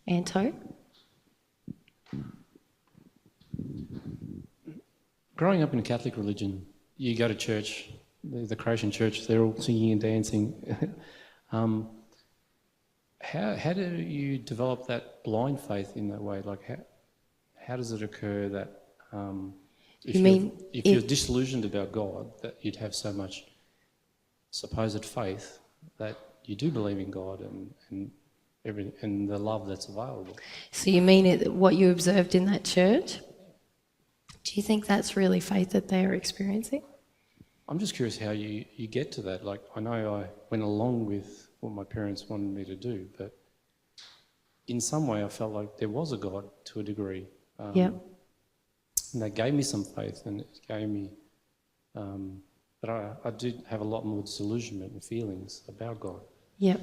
Anto? Growing up in a Catholic religion, you go to church, the Croatian church, they're all singing and dancing. How do you develop that blind faith in that way? Like, how does it occur that if you're disillusioned about God, that you'd have so much supposed faith that you do believe in God and the love that's available? So you mean what you observed in that church? Do you think that's really faith that they're experiencing? I'm just curious how you get to that. Like, I know I went along with what my parents wanted me to do, but in some way I felt like there was a God to a degree. Yeah. And that gave me some faith, and it gave me... but I did have a lot more disillusionment and feelings about God. Yep.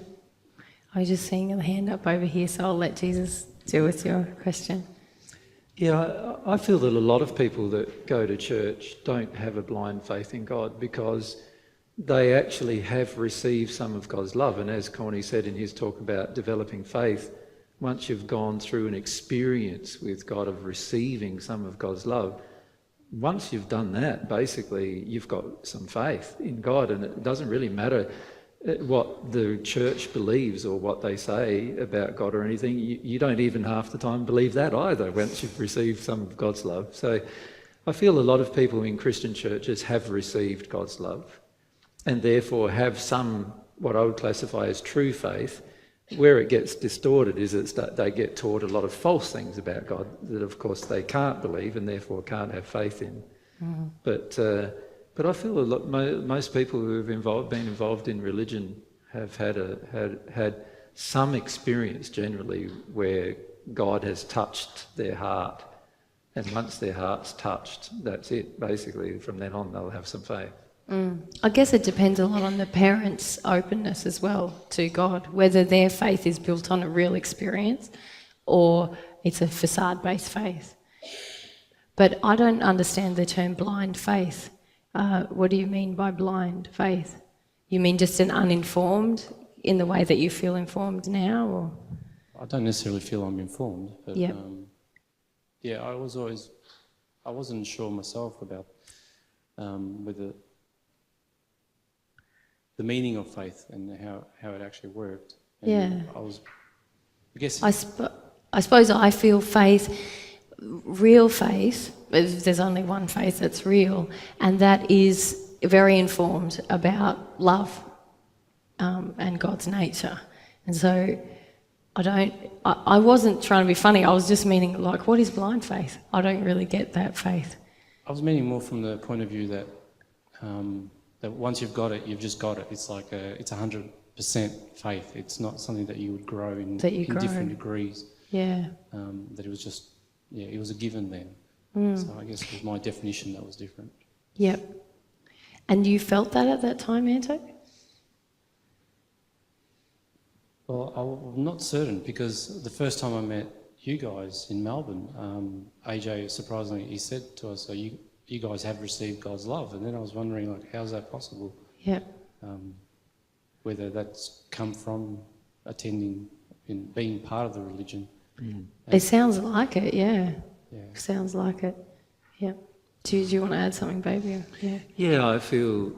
I was just seeing a hand up over here, so I'll let Jesus deal with your question. Yeah, I feel that a lot of people that go to church don't have a blind faith in God because they actually have received some of God's love. And as Corny said in his talk about developing faith, once you've gone through an experience with God of receiving some of God's love, once you've done that, basically you've got some faith in God, and it doesn't really matter what the church believes or what they say about God or anything. You don't even half the time believe that either once you've received some of God's love. So I feel a lot of people in Christian churches have received God's love and therefore have some, what I would classify as true faith. Where it gets distorted is that they get taught a lot of false things about God that of course they can't believe and therefore can't have faith in. Mm. But I feel most people who have been involved in religion have had some experience generally where God has touched their heart, and once their heart's touched, that's it. Basically, from then on, they'll have some faith. Mm. I guess it depends a lot on the parents' openness as well to God, whether their faith is built on a real experience or it's a facade-based faith. But I don't understand the term blind faith. What do you mean by blind faith? You mean just an uninformed in the way that you feel informed now? Or? I don't necessarily feel I'm informed, but yep. I wasn't sure myself about whether the meaning of faith and how it actually worked. And I suppose I feel faith, real faith, there's only one faith that's real, and that is very informed about love and God's nature. And so I wasn't trying to be funny, I was just meaning, like, what is blind faith? I don't really get that faith. I was meaning more from the point of view that that once you've got it, you've just got it. It's like it's 100% faith. It's not something that you would grow in different degrees. Yeah. That it was just, it was a given then. So I guess with my definition, that was different. Yep. And you felt that at that time, Anto? Well, I'm not certain, because the first time I met you guys in Melbourne, AJ, surprisingly, he said to us, you guys have received God's love. And then I was wondering, like, how's that possible? Yeah. Whether that's come from attending and being part of the religion. Mm. It sounds like it, yeah. Sounds like it, yeah. Do you want to add something, baby? Yeah, I feel,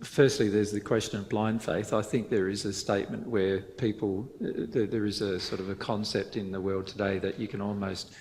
firstly, there's the question of blind faith. I think there is a statement where there is a sort of a concept in the world today that you can almost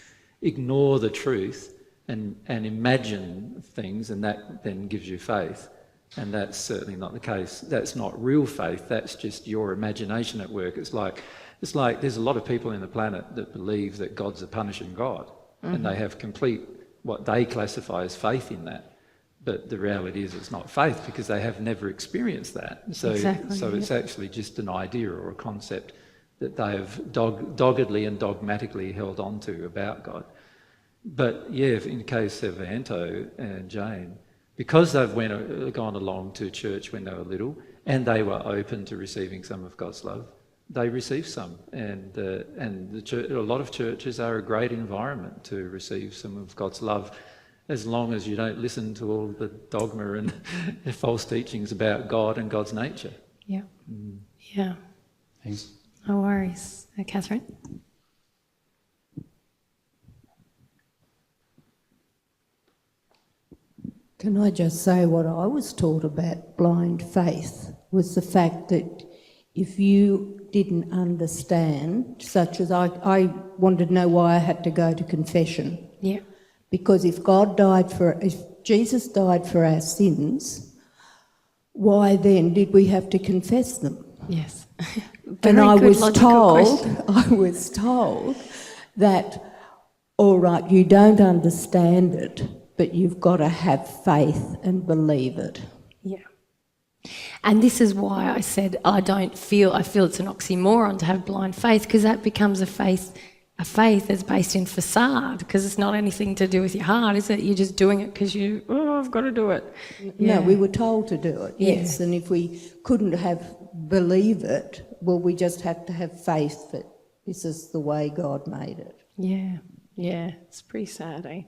ignore the truth and imagine things, and that then gives you faith. And that's certainly not the case. That's not real faith. That's just your imagination at work. It's like there's a lot of people in the planet that believe that God's a punishing God, and they have complete what they classify as faith in that. But the reality is it's not faith, because they have never experienced that. So it's actually just an idea or a concept that they have doggedly and dogmatically held on to about God. But in the case of Anto and Jane, because they've gone along to church when they were little and they were open to receiving some of God's love, they received some. And the church, a lot of churches are a great environment to receive some of God's love, as long as you don't listen to all the dogma and false teachings about God and God's nature. Yeah. Yeah. Thanks. No worries. Catherine? Can I just say what I was taught about blind faith was the fact that if you didn't understand, such as I wanted to know why I had to go to confession. Yeah. Because if Jesus died for our sins, why then did we have to confess them? Yes. And I was question. told that, all right, you don't understand it, but you've got to have faith and believe it. Yeah. And this is why I said I feel it's an oxymoron to have blind faith, because that becomes a faith that's based in facade, because it's not anything to do with your heart, is it? You're just doing it because I've got to do it. No, we were told to do it, yes. Yeah. And if we couldn't believe it, well, we just had to have faith that this is the way God made it. Yeah, yeah, it's pretty sad, eh?